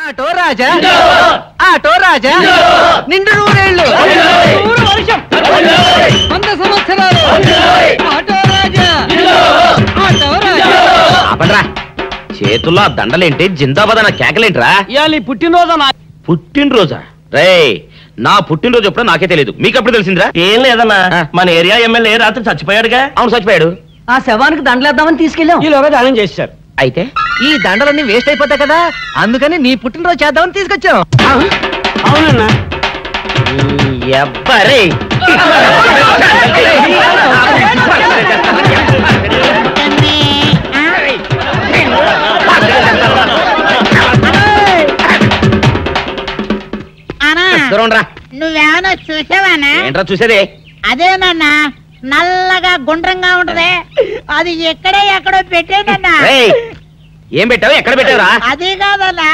Auto రాజా auto రాజా నిండు నూరేళ్ళు వర్షం 100 సంవత్సరాలు ఆటో రాజా ఆటో రాజా. ఆపండ్రా, చేతుల్లో దండలేంటి, జిందాబాద్ అన్న కేకలేంట్రా? ఇవాళ పుట్టినరోజా? పుట్టినరోజా? రే, నా పుట్టినరోజు ఎప్పుడో నాకే తెలియదు, మీకు ఎప్పుడు తెలిసిందిరా? ఏం లేదన్నా, మన ఏరియా ఎమ్మెల్యే రాత్రి చచ్చిపోయాడుగా. అవును, చచ్చిపోయాడు. ఆ శవానికి దండలేద్దామని తీసుకెళ్ళాం. ఈలోగా దానం చేశారు. అయితే ఈ దండలన్నీ వేస్ట్ అయిపోతాయి కదా, అందుకని నీ పుట్టినరోజు చేద్దామని తీసుకొచ్చాం. అవునన్నా. ఎవ్వరే నువ్వేమన్నా చూసావానా? ఏంట్రా చూసేది? అదేనన్నా, నల్లగా గుండ్రంగా ఉంటది, అది ఎక్కడో పెట్టేనన్నా. ఏం పెట్టావు, ఎక్కడ పెట్టావురా? అది కాదన్నా,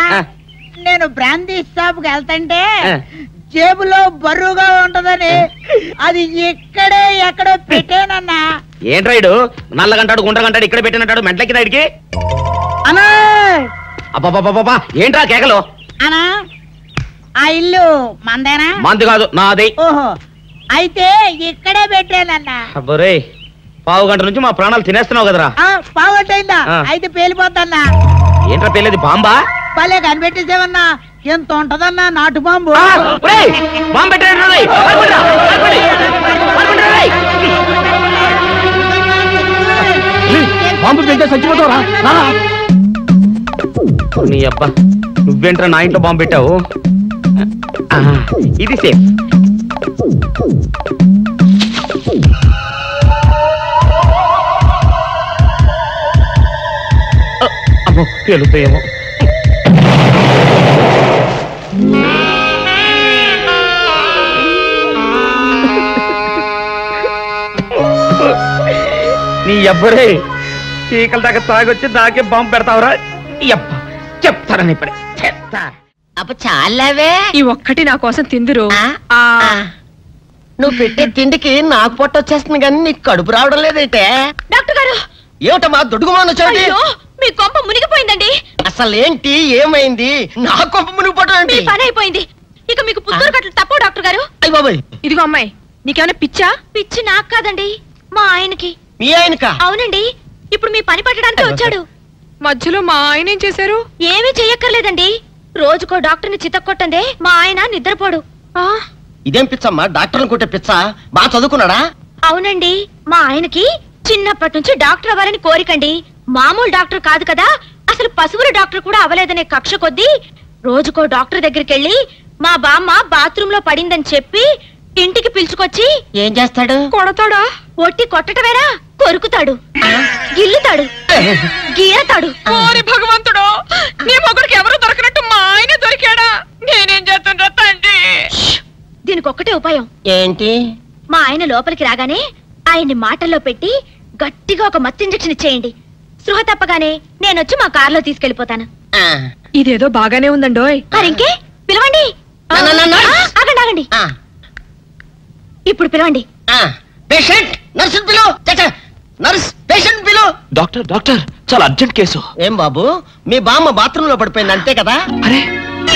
నేను బ్రాందీ షాప్ కి వెళ్తుంటే జేబులో బరువుగా ఉంటదని అది ఎక్కడో పెట్టేనన్నా. ఏంట్రా ఇడు నల్లగంటాడు గుండ్రగంటాడు ఇక్కడ పెట్టినట్టాడు మెంట్లకి రైడ్కి? అన్నా అబ్బాబాబాబా, ఏంట్రా కేకలు? అన్నా, ఆ ఇల్లు మందేనా? మంది కాదు, నాది. ఓహో, అయితే ఇక్కడే పెట్టానన్నా. అబ్బరే, పావు గంట నుంచి మా ప్రాణాలు తినేస్తున్నావు కదరా. పావుగంటైందా? అయితే పేలిపోతాన్నా. ఏంట్రా పేలేది, బాంబా? భలే కనిపెట్టేసేవన్నా, ఎంత ఉంటదన్నా నాటు బాంబు. బాంబు పెట్టాడు. బాంబు పెడితే చచ్చిపోతావురా. నీ అబ్బా, నువ్వేంట్రా నా ఇంట్లో బాంబు పెట్టావు? ఇది సేఫ్. అమ్మో, పేలుతాయేమో. నీ అబ్బరే, చీకల దాకా తాగొచ్చి నాకే బాంబు పెడతావురా? అబ్బా, చెప్తారని ఇప్పుడే చెప్తా. అప్ప చాలావే, ఈ ఒక్కటి నా కోసం తిందురు. నువ్వు పెట్టే తిండికి నాకు పొట్ట వచ్చేస్తుంది కానీ నీకు కడుపు రావడం లేదైతే. డాక్టర్ గారు, ఏమిటమ్మా దొడుగుమాను వచ్చాడు? మీ కొంప మునిగిపోయిందండి. అసలు ఏంటి, ఏమైంది? నా కొంప మునిగిపోవడం మీ పని అయిపోయింది. ఇక మీకు పుత్తూరు కట్టలు తప్పవు డాక్టర్ గారు. అయ్య బాబాయ్, ఇదిగో అమ్మాయి, నీకేమైనా పిచ్చా? పిచ్చి నాకు కాదండి, మా ఆయనకి. మీ ఆయనక? అవునండి, ఇప్పుడు మీ పని పట్టడానికి వచ్చాడు. మధ్యలో మా ఆయన ఏం చేశారు? ఏమీ చెయ్యక్కర్లేదండి, రోజుకో డాక్టర్ని చితక్కొట్టందే మా ఆయన నిద్రపోడు. ఇదేం పిచ్చమ్మా, డాక్టర్ని కొట్టే పిచ్చ? బాగా చదువుకున్నాడా? అవునండి, మా ఆయనకి చిన్నప్పటి నుంచి డాక్టర్ అవ్వాలని కోరికండి. మామూలు డాక్టర్ కాదు కదా, అసలు పశువుల డాక్టర్ కూడా అవ్వలేదనే కక్ష కొద్దీ రోజుకో డాక్టర్ దగ్గరికి వెళ్ళి మా బామ్మ బాత్రూమ్ లో పడిందని చెప్పి ఇంటికి పిలుచుకొచ్చి ఏం చేస్తాడు? కొడతాడా? ఒట్టి కొట్టటమేరా, కొరుకుతాడు, గిల్లుతాడు, గీరతాడు. ఓరి భగవంతుడు, నీ మొగుడికి ఎవరు దొరకనట్టు మా ఆయన దొరికాడా? నేనేం చేస్తుండ్రా తండ్రి? దీనికి ఒక్కటే ఉపాయం. ఏంటి? మా ఆయన లోపలికి రాగానే ఆయన్ని మాటల్లో పెట్టి గట్టిగా ఒక మత్తు ఇంజెక్షన్ ఇచ్చేయండి. స్పృహ తప్పగానే నేనొచ్చి మా కారులో తీసుకెళ్లిపోతాను. ఇదేదో బాగానే ఉందండోయ్. మరింకే పిలవండి. ఆగండి ఆగండి, ఇప్పుడు పిలవండి. పేషెంట్, నర్సు పిలు. నర్స్, పేషెంట్ పిలు. డాక్టర్ డాక్టర్, చాలా అర్జెంట్ కేసు. ఏం బాబు, మీ బామ్మ బాత్రూమ్ లో పడిపోయింది అంతే కదా? అరే,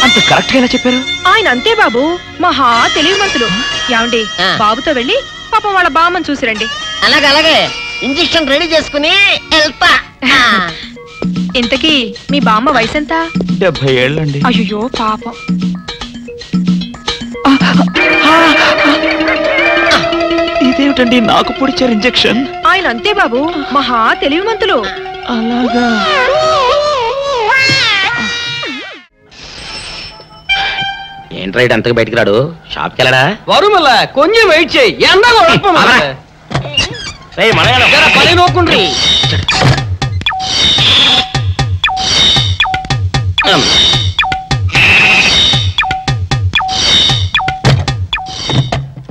అంత కరెక్ట్ గా ఎలా చెప్పారు? ఆయన అంతే బాబు, మహా తెలివిమంతులు. ఏమండి, బాబుతో వెళ్ళి పాపం వాళ్ళ బామ్మని చూసిరండి. అలాగే ఇంజెక్షన్ రెడీ చేసుకుని వెళ్తా. ఇంతకీ మీ బామ్మ వయసు ఎంత? 70 ఏళ్ళండి. అయ్యో పాపం. ఇదేమిటండి నాకు పొడిచారు ఇంజెక్షన్? ఆయన అంతే బాబు, మహా తెలివిమంతులు. అలాగా? ఏంట్రా ఇటు అంతగా బయటికి రాడు? షాప్కి వెళ్ళడా? వరుమల కొంచెం వెయిట్ చేయి, పని నోకుండ్రి.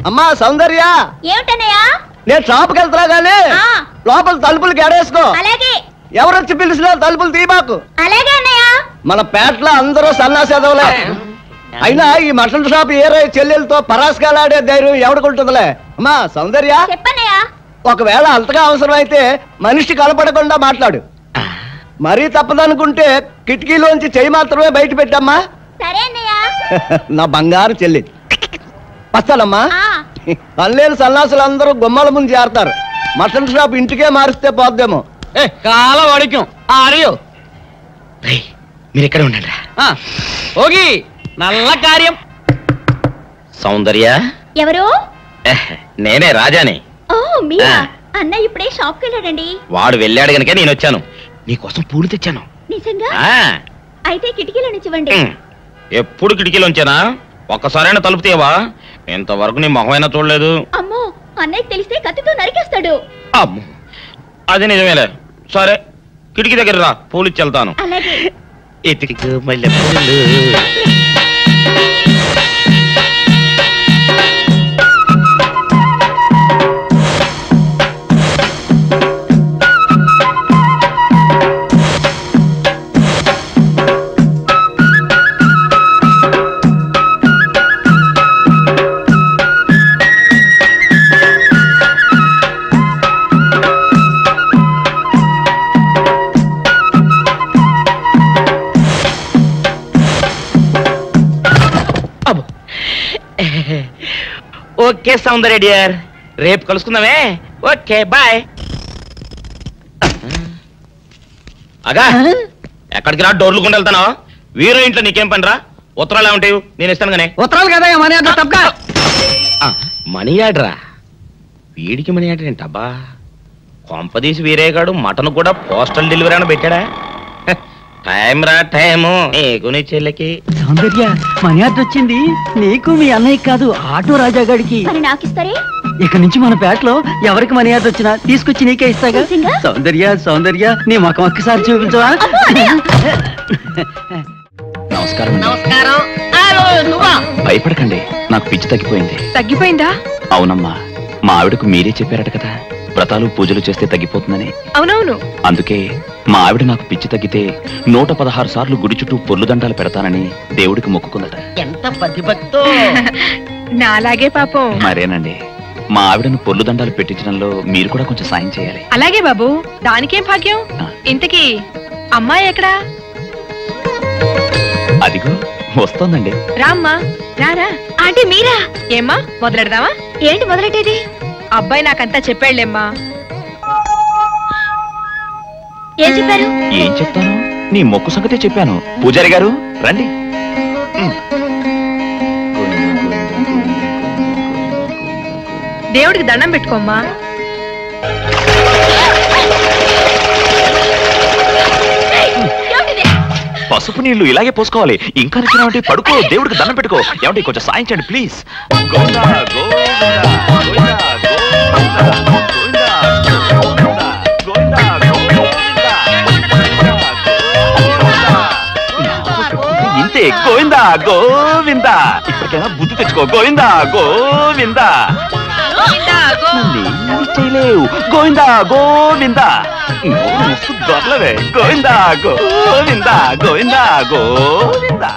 అమ్మా సౌందర్య, ఏమిటన్నయ్యా? నేను షాప్కి వెళ్తున్నా గానీ లోపల తలుపులు గడేసుకో. అలాగే. ఎవరొచ్చి పిలిచినా తలుపులు తీయబాకు. అలాగే అన్నయ్య. మన పేటలో అందరూ సన్నాసేదవులే. అయినా ఈ మటన్ షాప్ ఏరే చెల్లెలతో పరాస్కాలాడే ధైర్యం ఎవడుకుంటుందిలే. అమ్మా సౌందర్య, చెప్పన్నయ్యా. ఒకవేళ అంతగా అవసరం అయితే మనిషి కనపడకుండా మాట్లాడు. మరీ తప్పదనుకుంటే కిటికీలోంచి చెయ్యి మాత్రమే బయట పెట్టమ్మా. సరే అన్నయ్య. నా బంగారు చెల్లి. వస్తానమ్మా. పల్లెలు సన్నాసులు అందరూ గుమ్మల ముందు చేరతారు. మటన్ షాప్ ఇంటికే మారిస్తే పోద్దేమో. కాల వాడిక్యం ఆడియో మీరు ఇక్కడే ఉండండి. ఓగి నల్ల కార్యం. సౌందర్య ఎవరు? నేనే రాజాని. ఓ మీరా? అన్నయ్య ఇప్పుడే షాప్ కి వెళ్ళాడండి. వాడు వెళ్ళాడు గనుక నేను వచ్చాను. నీకోసం పూలు తెచ్చాను. నిజంగా? అయితే కిటికీలో నుంచి ఇవ్వండి. ఎప్పుడు కిటికీలోంచేనా? ఒక్కసారైనా తలుపు తీయవా? ఇంతవరకు నీ మొహమైనా చూడలేదు. అమ్మో, అన్నయ్య తెలిస్తే కత్తితో నరికేస్తాడు. అమ్మో, అది నిజమేలే. సరే, కిటికీ దగ్గర రా, పూలు ఇచ్చి వెళ్తాను. అలాగే. ఓకే సౌందర్య డియర్, రేపు కలుసుకుందామే. Okay bye. అగా ఎక్కడికి రా? డోర్లు కొండ వెళ్తానా? వీరో ఇంట్లో నీకేం పని రా? ఉత్తరాలు ఏమంటాయి? నేను ఇస్తాను గానే. ఉత్తరాలు కదా మనీ ఆర్డర్ తప్ప. మనీ ఆర్డరా? వీడికి మనీ ఆర్డర్ ఏంటబ్బా? కొంపదీసి వీరేగాడు మటన్ కూడా పోస్టల్ డెలివరీ అని పెట్టాడా? టైం రా టైము నీకు నీ చెల్లెకి. సౌందర్య మనీ ఆర్డర్ వచ్చింది. నీకు మీ అన్నయ్య కాదు, ఆటో రాజా గారికి. మరి నాకిస్తారే? ఇక నుంచి మన పేటలో ఎవరికి మనీ ఆర్డర్ వచ్చినా తీసుకొచ్చి నీకే ఇస్తాగా. సౌందర్య సౌందర్య నీ ముఖం ఒక్కసారి చూపించవా? నమస్కారం. నమస్కారం. భయపడకండి, నాకు పిచ్చి తగ్గిపోయింది. తగ్గిపోయిందా? అవునమ్మా, మా ఆవిడకు మీరే చెప్పారట కదా, వ్రతాలు పూజలు చేస్తే తగ్గిపోతుందని. అవునవును. అందుకే మా ఆవిడ నాకు పిచ్చి తగ్గితే 116 సార్లు గుడి చుట్టూ పొర్లు దండాలు పెడతానని దేవుడికి మొక్కుకుందట. ఎంత ప్రతిభక్తో. నాలాగే పాపం. మరేనండి, మా ఆవిడను పొర్లు దండాలు పెట్టించడంలో మీరు కూడా కొంచెం సాయం చేయాలి. అలాగే బాబు, దానికేం భాగ్యం. ఇంతకీ అమ్మాయి ఎక్కడా? అదిగో వస్తోందండి. రామ్మా, రారా. ఆంటీ మీరా? ఏమ్మా మొదలెడదామా? ఏంటి మొదలెట్టేది? అబ్బాయి నాకంతా చెప్పాడులేమ్మా. ఏం చెప్పారు? ఏం చెప్తాను, నీ మొక్కు సంగతే చెప్పాను. పూజారి గారు రండి. దేవుడికి దండం పెట్టుకోమ్మా. పసుపు నీళ్లు ఇలాగే పోసుకోవాలి. ఇంకా నచ్చినావంటే పడుకో, దేవుడికి దండం పెట్టుకో. ఏమంటే కొంచెం సాయం చేయండి ప్లీజ్. ఇంతే, గోవిందా గోవిందా. ఇప్పటికైనా బుద్ధి తెచ్చుకో. గోవిందా గోవిందా. చేయలేవు. గోవిందా గోవిందా. దొరలవే. గోవిందా గోవిందా గోవిందా గోవిందా.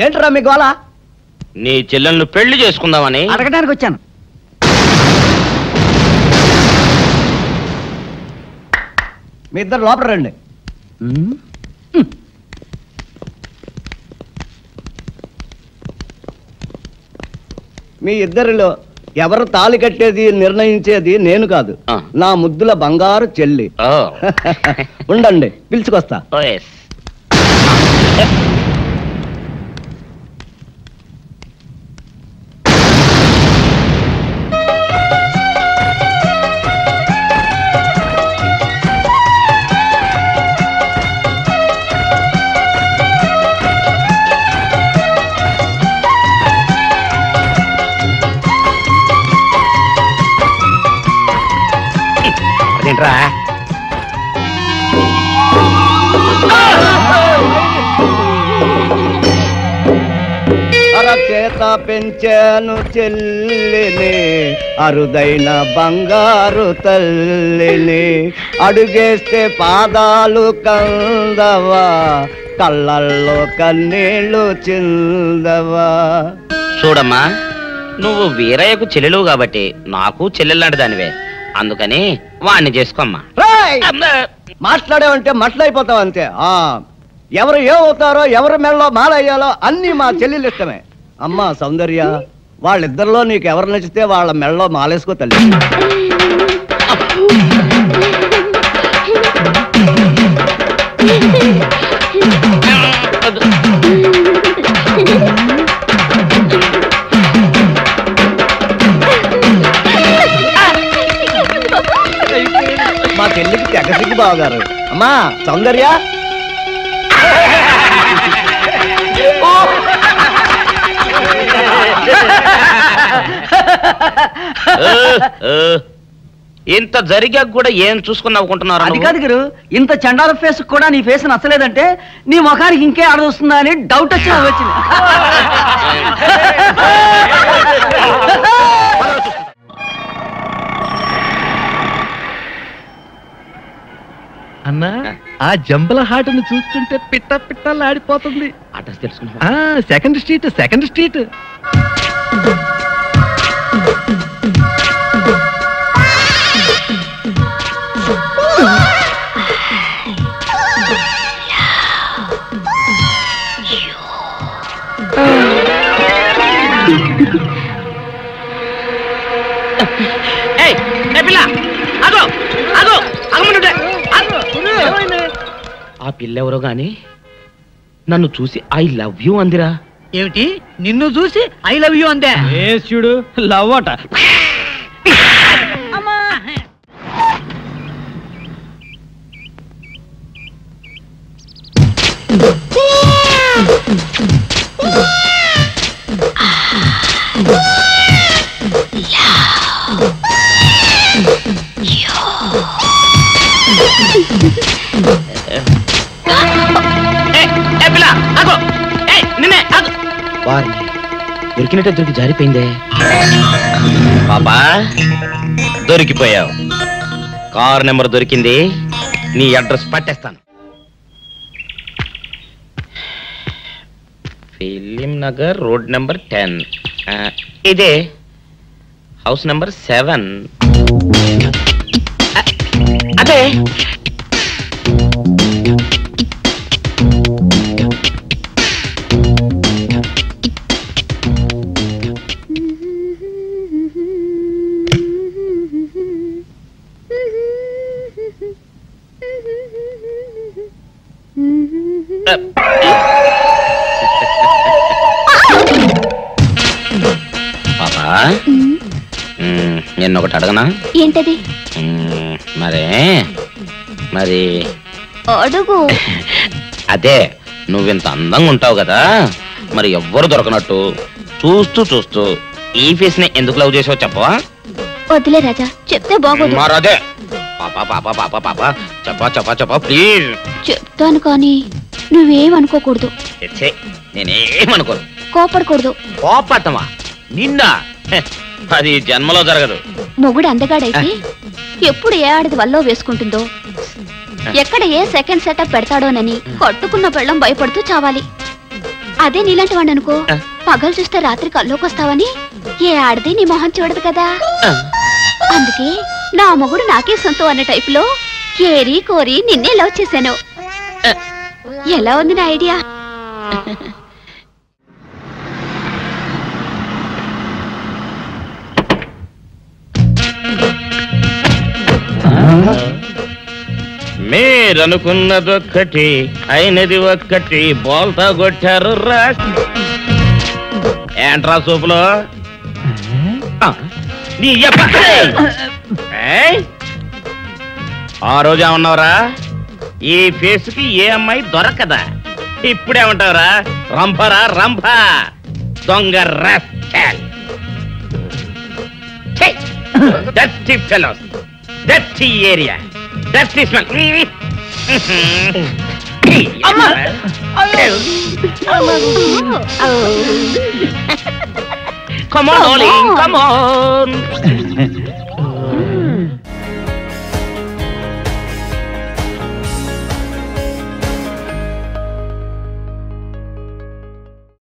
ఏంట్రా మీ గోళ? నీ చెల్లెలను పెళ్లి చేసుకుందామని అడగడానికి వచ్చాను. మీ ఇద్దరు లోపల రండి. మీ ఇద్దరిలో ఎవరు తాళి కట్టేది నిర్ణయించేది నేను కాదు, నా ముద్దుల బంగారు చెల్లి. ఉండండి, పిలుచుకొస్తా. అరచేత పెంచాను చెల్లిని అరుదైన బంగారు తల్లిని అడుగేస్తే పాదాలు కందవా కళ్ళల్లో కన్నీళ్ళు చిందవా. చూడమ్మా, నువ్వు వీరయ్యకు చెల్లెలు కాబట్టి నాకు చెల్లెల్లాంటి దానివే, అందుకని వాణ్ణి చేసుకోమ్మా. మాట్లాడేవంటే మట్లయిపోతావు అంతే. ఎవరు ఏమవుతారో ఎవరి మెళ్ళలో మాలయ్యాలో అన్ని మా చెల్లెలు ఇష్టమే. అమ్మా సౌందర్య, వాళ్ళిద్దరిలో నీకు ఎవరు నచ్చితే వాళ్ళ మెళ్ళలో మాలేసుకో తల్లి. మా చెల్లికి తెగసిగ్గు బావగారు. అమ్మా సౌందర్య, ఇంత జరిగాక కూడా ఏం చూసుకుని నవ్వుకుంటున్నారు? అది కాదు గురు, ఇంత చండాల ఫేస్ కూడా నీ ఫేస్ నచ్చలేదంటే నీ ముఖానికి ఇంకే ఆడదొస్తుందా అని డౌట్ వచ్చి వచ్చింది. అన్నా, ఆ జంబల హాటును చూస్తుంటే పిట్ట పిట్టలాడిపోతుంది. అడ్రస్ తెలుసుకున్నా? Second street, second street. ఆ పిల్లెవరో గాని నన్ను చూసి ఐ లవ్ యూ అందిరా. ఏమిటి, నిన్ను చూసి ఐ లవ్ యూ అందే? చూడు లవ్ అట. దొరికినట్టే దొరికి జారిపోయిందే. పాపా దొరికిపోయావు. కార్ నెంబర్ దొరికింది, నీ అడ్రస్ పట్టేస్తాను. Film Nagar, road number 10. ఇదే హౌస్ నెంబర్ 7. అదే పాపా, నేను ఒకటి అడగనా? ఏంటది? మరి అడుగు. అదే, నువ్వింత అందంగా ఉంటావు కదా, మరి ఎవ్వరు దొరకనట్టు చూస్తూ చూస్తూ ఈ ఫేస్ ని ఎందుకు లవ్ చేసావు చెప్పవా? వద్దులే రాజా, చెప్తే బాగోదు. మరదే పాపా పాపా పాపా పాపా చెప్పా చెప్పా చెప్పా ప్లీజ్. చెప్తాను కానీ నువ్వేమనుకోకూడదు. నేనేమనుకోను. కోపడకూడదు. కోపడతావా? నిన్న అది జన్మలో జరగదు. మొగుడు అందగాడైతే ఎప్పుడు ఏ ఆడది వల్లో వేసుకుంటుందో, ఎక్కడ ఏ సెకండ్ సెటప్ పెడతాడోనని కట్టుకున్న పెళ్ళం భయపడుతూ చావాలి. అదే నీలాంటి వాడిని అనుకో, పగలు చూస్తే రాత్రి కల్లోకొస్తావని ఏ ఆడది నీ మొహం చూడదు కదా. అందుకే నా మొగుడు నాకే సొంతం అన్న టైపులో ఏరి కోరి నిన్నే లవ్ చేశాను. ఎలా ఉంది నా ఐడియా? మీరనుకున్నదొక్కటి అయినది ఒక్కటి, బోల్తా కొట్టారు రా. ఏంట్రా సూపులో నీ ఆ రోజు ఏమన్నావురా? ఈ ఫేస్ కి ఏ అమ్మాయి దొరకదా? ఇప్పుడేమంటావురా? రంభరా రంభ, దొంగ rascal. Dirty fellows, dirty area, dirty smell. Come on, darling, come on.